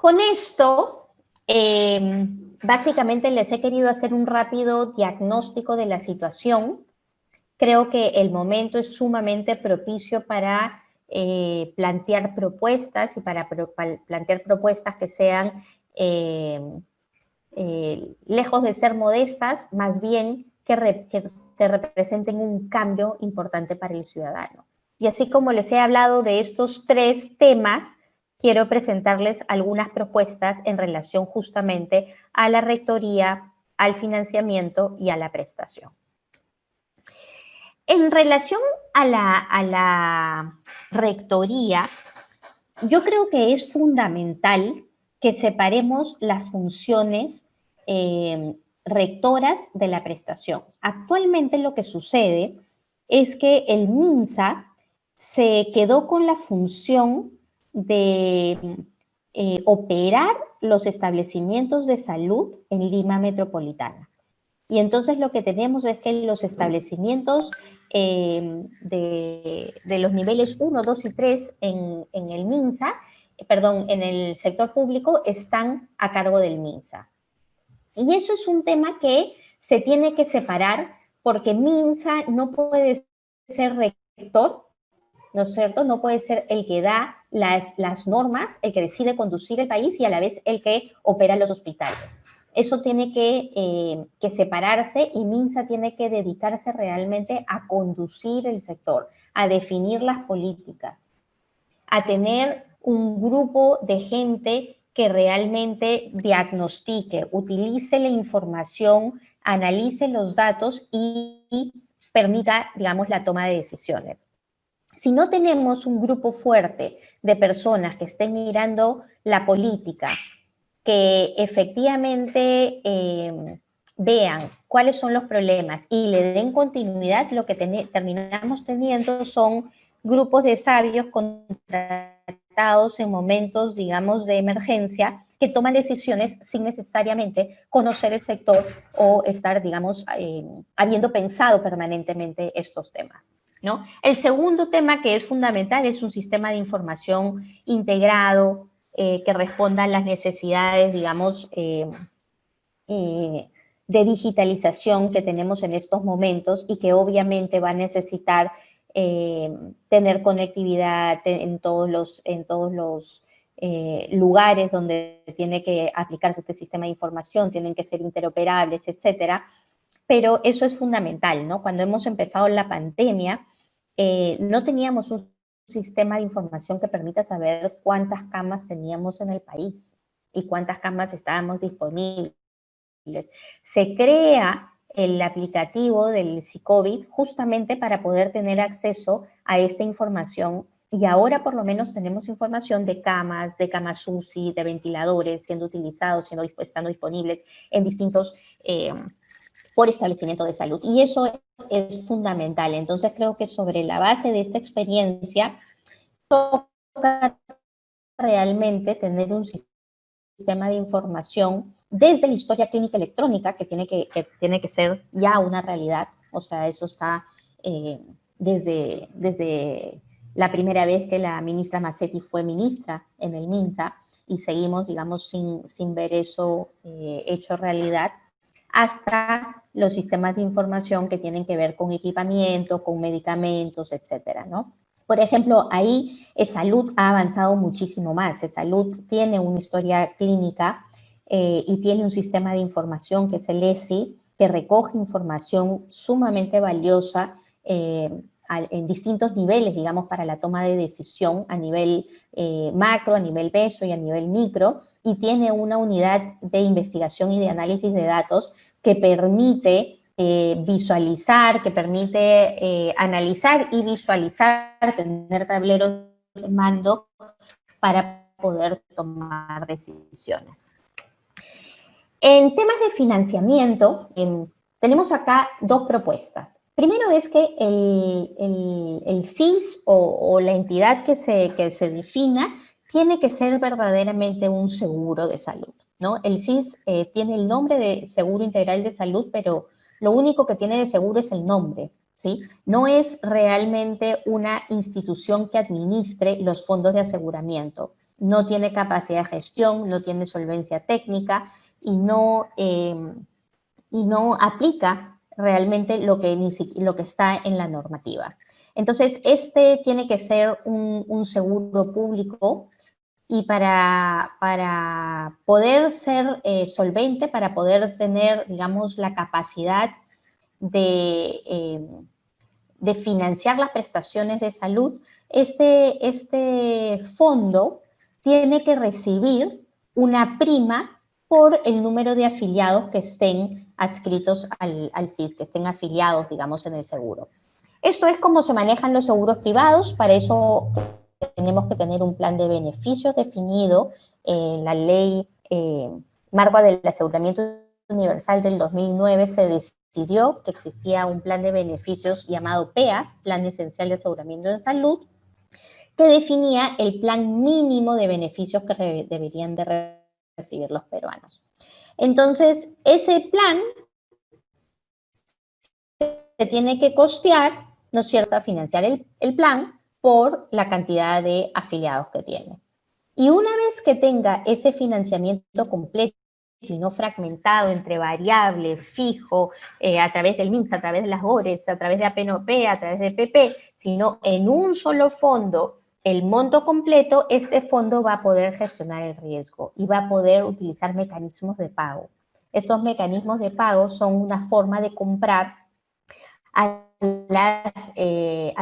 Con esto, básicamente les he querido hacer un rápido diagnóstico de la situación. Creo que el momento es sumamente propicio para plantear propuestas y para plantear propuestas que sean lejos de ser modestas, más bien que representen un cambio importante para el ciudadano. Y así como les he hablado de estos tres temas, quiero presentarles algunas propuestas en relación justamente a la rectoría, al financiamiento y a la prestación. En relación a la rectoría, yo creo que es fundamental que separemos las funciones rectoras de la prestación. Actualmente lo que sucede es que el MINSA se quedó con la función de operar los establecimientos de salud en Lima Metropolitana. Y entonces lo que tenemos es que los establecimientos de los niveles 1, 2 y 3 en el MINSA, en el sector público, están a cargo del MINSA. Y eso es un tema que se tiene que separar porque MINSA no puede ser rector, ¿no es cierto? No puede ser el que da las normas, el que decide conducir el país y a la vez el que opera los hospitales. Eso tiene que separarse y MINSA tiene que dedicarse realmente a conducir el sector, a definir las políticas, a tener un grupo de gente que realmente diagnostique, utilice la información, analice los datos y permita, digamos, la toma de decisiones. Si no tenemos un grupo fuerte de personas que estén mirando la política, que efectivamente vean cuáles son los problemas y le den continuidad, lo que terminamos teniendo son grupos de sabios contratados en momentos, digamos, de emergencia, que toman decisiones sin necesariamente conocer el sector o estar, digamos, habiendo pensado permanentemente estos temas, ¿no? El segundo tema que es fundamental es un sistema de información integrado, que responda a las necesidades, digamos, de digitalización que tenemos en estos momentos y que obviamente va a necesitar tener conectividad en todos los lugares donde tiene que aplicarse este sistema de información, tienen que ser interoperables, etcétera. Pero eso es fundamental, ¿no? Cuando hemos empezado la pandemia, no teníamos un sistema de información que permita saber cuántas camas teníamos en el país y cuántas camas estábamos disponibles. Se crea el aplicativo del SICOVID justamente para poder tener acceso a esta información y ahora por lo menos tenemos información de camas UCI, de ventiladores siendo utilizados, estando disponibles en distintos por establecimiento de salud. Y eso es fundamental. Entonces creo que sobre la base de esta experiencia toca realmente tener un sistema de información desde la historia clínica electrónica, que tiene que ser ya una realidad. O sea, eso está desde la primera vez que la ministra Massetti fue ministra en el MINSA y seguimos, digamos, sin ver eso hecho realidad, hasta los sistemas de información que tienen que ver con equipamiento, con medicamentos, etcétera, ¿no? Por ejemplo, ahí Salud ha avanzado muchísimo más. Salud tiene una historia clínica y tiene un sistema de información que es el ESI, que recoge información sumamente valiosa en distintos niveles, digamos, para la toma de decisión a nivel macro, a nivel meso y a nivel micro, y tiene una unidad de investigación y de análisis de datos que permite visualizar, que permite analizar y visualizar, tener tableros de mando para poder tomar decisiones. En temas de financiamiento, tenemos acá dos propuestas. Primero es que el CIS o la entidad que se defina tiene que ser verdaderamente un seguro de salud, ¿no? El CIS tiene el nombre de Seguro Integral de Salud, pero lo único que tiene de seguro es el nombre, ¿sí? No es realmente una institución que administre los fondos de aseguramiento. no tiene capacidad de gestión, no tiene solvencia técnica y no aplica realmente lo que está en la normativa. Entonces, este tiene que ser un seguro público y para poder ser solvente, para poder tener, digamos, la capacidad de financiar las prestaciones de salud, este fondo tiene que recibir una prima por el número de afiliados que estén adscritos al SIS, que estén afiliados, digamos, en el seguro. Esto es como se manejan los seguros privados, para eso tenemos que tener un plan de beneficios definido en la ley marco del aseguramiento universal del 2009 se decidió que existía un plan de beneficios llamado PEAS, Plan Esencial de Aseguramiento de Salud, que definía el plan mínimo de beneficios que deberían de recibir los peruanos. Entonces, ese plan se tiene que costear, ¿no es cierto?, financiar el plan por la cantidad de afiliados que tiene. Y una vez que tenga ese financiamiento completo y no fragmentado entre variable, fijo, a través del MINSA, a través de las GORES, a través de APNOP, a través de PP, sino en un solo fondo, el monto completo, este fondo va a poder gestionar el riesgo y va a poder utilizar mecanismos de pago. Estos mecanismos de pago son una forma de comprar a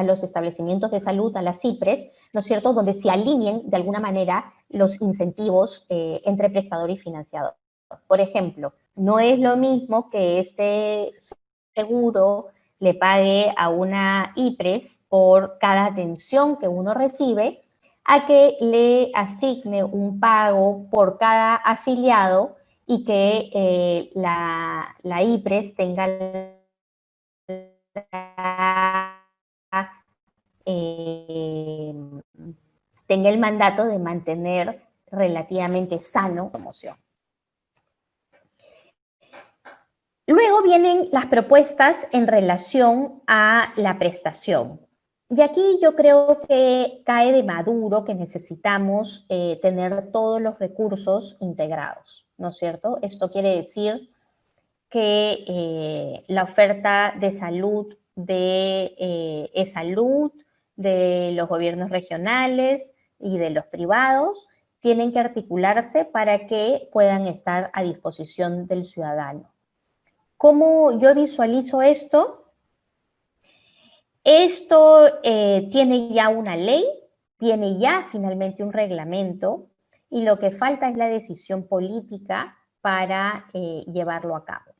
los establecimientos de salud, a las CIPRES, ¿no es cierto?, donde se alineen de alguna manera los incentivos entre prestador y financiador. Por ejemplo, no es lo mismo que este seguro le pague a una IPRES por cada atención que uno recibe, a que le asigne un pago por cada afiliado y que la IPRES tenga tenga el mandato de mantener relativamente sano la promoción. Luego vienen las propuestas en relación a la prestación. Y aquí yo creo que cae de maduro que necesitamos tener todos los recursos integrados, ¿no es cierto? Esto quiere decir que la oferta de salud de e-salud, de los gobiernos regionales y de los privados, tienen que articularse para que puedan estar a disposición del ciudadano. ¿Cómo yo visualizo esto? Esto tiene ya una ley, tiene ya finalmente un reglamento y lo que falta es la decisión política para llevarlo a cabo,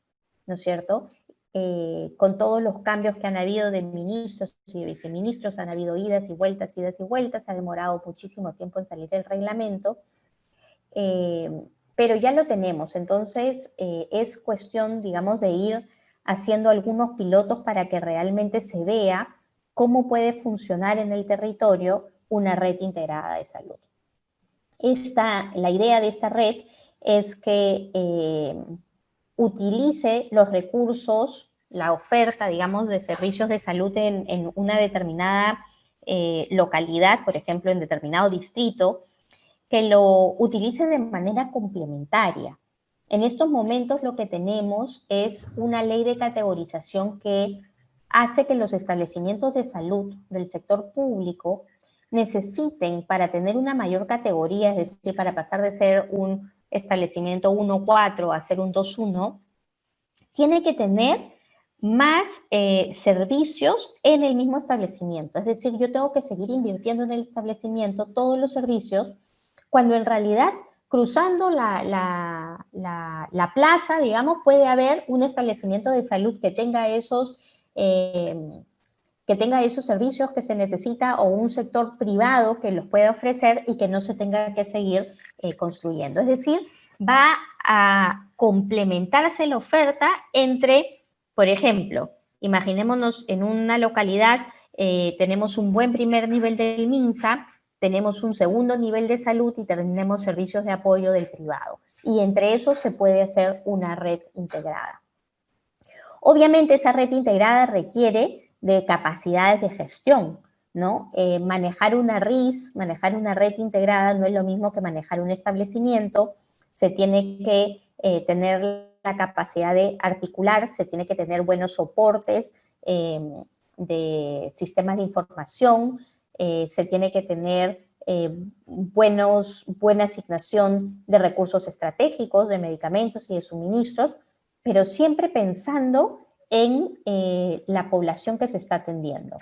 ¿no es cierto? Con todos los cambios que han habido de ministros y viceministros, han habido idas y vueltas, ha demorado muchísimo tiempo en salir el reglamento, pero ya lo tenemos, entonces es cuestión, digamos, de ir haciendo algunos pilotos para que realmente se vea cómo puede funcionar en el territorio una red integrada de salud. La idea de esta red es que utilice los recursos, la oferta, digamos, de servicios de salud en una determinada localidad, por ejemplo, en determinado distrito, que lo utilice de manera complementaria. En estos momentos lo que tenemos es una ley de categorización que hace que los establecimientos de salud del sector público necesiten, para tener una mayor categoría, es decir, para pasar de ser un establecimiento 1.4 a ser un 2.1, tiene que tener más servicios en el mismo establecimiento. Es decir, yo tengo que seguir invirtiendo en el establecimiento todos los servicios, cuando en realidad cruzando la plaza, digamos, puede haber un establecimiento de salud que tenga esos servicios que se necesita, o un sector privado que los pueda ofrecer y que no se tenga que seguir construyendo. Es decir, va a complementarse la oferta entre, por ejemplo, imaginémonos en una localidad, tenemos un buen primer nivel del MINSA, tenemos un segundo nivel de salud y tenemos servicios de apoyo del privado. Y entre esos se puede hacer una red integrada. Obviamente esa red integrada requiere de capacidades de gestión, ¿no? Manejar una RIS, manejar una red integrada no es lo mismo que manejar un establecimiento. Se tiene que tener la capacidad de articular, se tiene que tener buenos soportes de sistemas de información, se tiene que tener buena asignación de recursos estratégicos, de medicamentos y de suministros, pero siempre pensando en la población que se está atendiendo.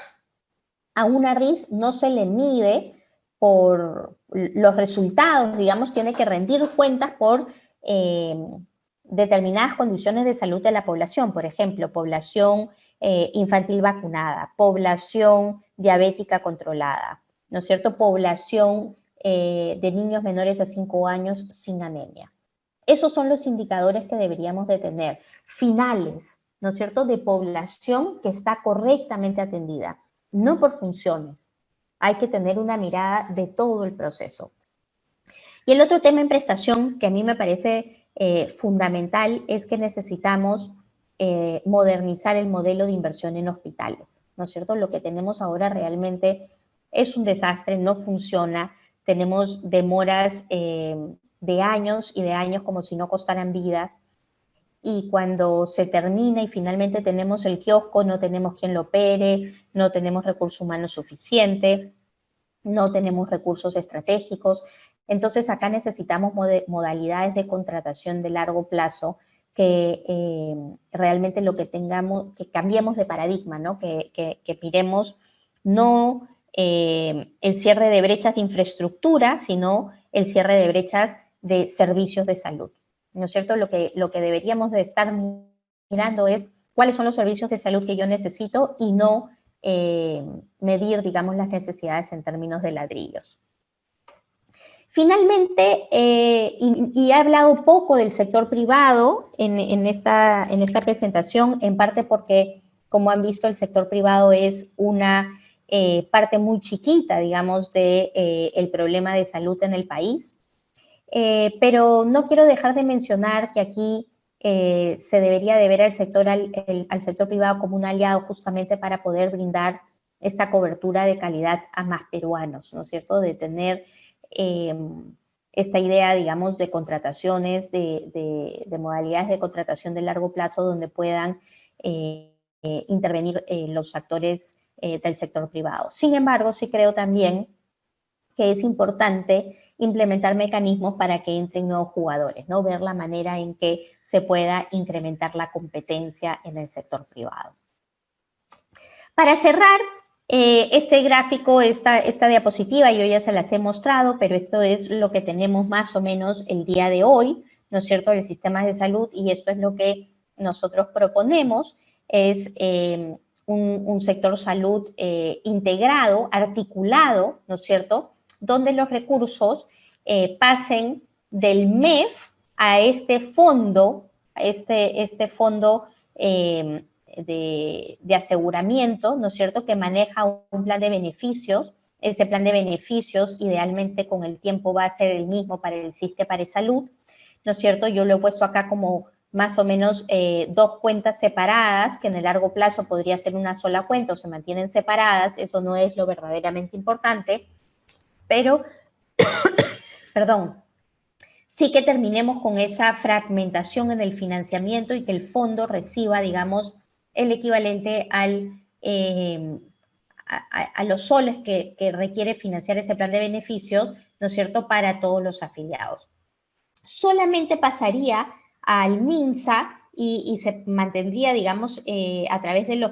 A una RIS no se le mide por los resultados, digamos, tiene que rendir cuentas por determinadas condiciones de salud de la población, por ejemplo, población infantil vacunada, población diabética controlada, ¿no es cierto? Población de niños menores a 5 años sin anemia. Esos son los indicadores que deberíamos de tener, finales, ¿no es cierto?, de población que está correctamente atendida, no por funciones. Hay que tener una mirada de todo el proceso. Y el otro tema en prestación que a mí me parece fundamental es que necesitamos modernizar el modelo de inversión en hospitales, ¿no es cierto? Lo que tenemos ahora realmente es un desastre, no funciona, tenemos demoras de años y de años como si no costaran vidas, y cuando se termina y finalmente tenemos el kiosco, no tenemos quien lo opere, no tenemos recursos humanos suficiente, no tenemos recursos estratégicos. Entonces acá necesitamos modalidades de contratación de largo plazo que realmente lo que tengamos, que cambiemos de paradigma, ¿no? Que miremos no el cierre de brechas de infraestructura, sino el cierre de brechas de servicios de salud, ¿no es cierto? Lo que deberíamos de estar mirando es cuáles son los servicios de salud que yo necesito y no medir, digamos, las necesidades en términos de ladrillos. Finalmente, y he hablado poco del sector privado en esta presentación, en parte porque, como han visto, el sector privado es una parte muy chiquita, digamos, del problema de salud en el país. Pero no quiero dejar de mencionar que aquí se debería de ver al sector privado como un aliado justamente para poder brindar esta cobertura de calidad a más peruanos, ¿no es cierto? De tener esta idea, digamos, de contrataciones, de modalidades de contratación de largo plazo donde puedan intervenir los actores del sector privado. Sin embargo, sí creo también que es importante implementar mecanismos para que entren nuevos jugadores, ¿no? Ver la manera en que se pueda incrementar la competencia en el sector privado. Para cerrar, este gráfico, esta diapositiva, yo ya se las he mostrado, pero esto es lo que tenemos más o menos el día de hoy, ¿no es cierto?, del sistema de salud, y esto es lo que nosotros proponemos, es un sector salud integrado, articulado, ¿no es cierto?, donde los recursos pasen del MEF a este fondo, este fondo de aseguramiento, ¿no es cierto?, que maneja un plan de beneficios. Ese plan de beneficios idealmente con el tiempo va a ser el mismo para el Sistema de Salud, ¿no es cierto? Yo lo he puesto acá como más o menos dos cuentas separadas, que en el largo plazo podría ser una sola cuenta o se mantienen separadas, eso no es lo verdaderamente importante, pero, perdón, sí que terminemos con esa fragmentación en el financiamiento y que el fondo reciba, digamos, el equivalente a los soles que requiere financiar ese plan de beneficios, ¿no es cierto?, para todos los afiliados. Solamente pasaría al MINSA y se mantendría, digamos, a través de los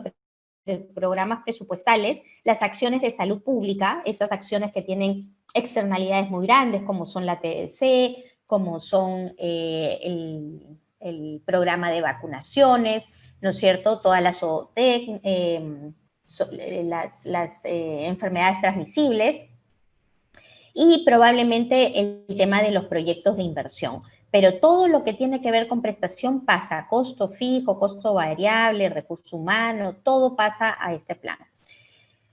programas presupuestales, las acciones de salud pública, esas acciones que tienen externalidades muy grandes, como son la TBC, como son el programa de vacunaciones, ¿no es cierto?, todas las OTEC, las enfermedades transmisibles, y probablemente el tema de los proyectos de inversión. Pero todo lo que tiene que ver con prestación pasa a costo fijo, costo variable, recurso humano, todo pasa a este plan.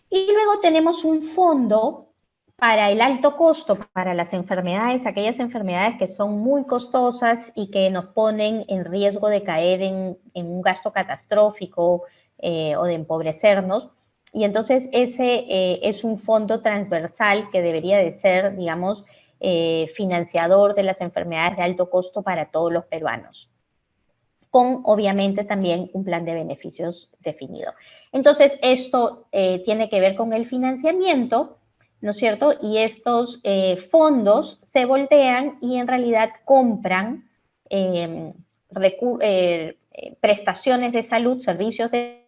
Y luego tenemos un fondo para el alto costo, para las enfermedades, aquellas enfermedades que son muy costosas y que nos ponen en riesgo de caer en un gasto catastrófico o de empobrecernos. Y entonces ese es un fondo transversal que debería de ser, digamos, financiador de las enfermedades de alto costo para todos los peruanos, con obviamente también un plan de beneficios definido. Entonces, esto tiene que ver con el financiamiento, ¿no es cierto? Y estos fondos se voltean y en realidad compran prestaciones de salud, servicios de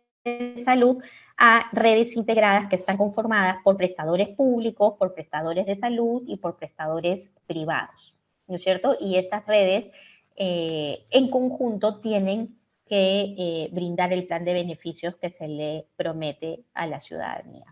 salud a redes integradas que están conformadas por prestadores públicos, por prestadores de salud y por prestadores privados, ¿no es cierto? Y estas redes en conjunto tienen que brindar el plan de beneficios que se le promete a la ciudadanía.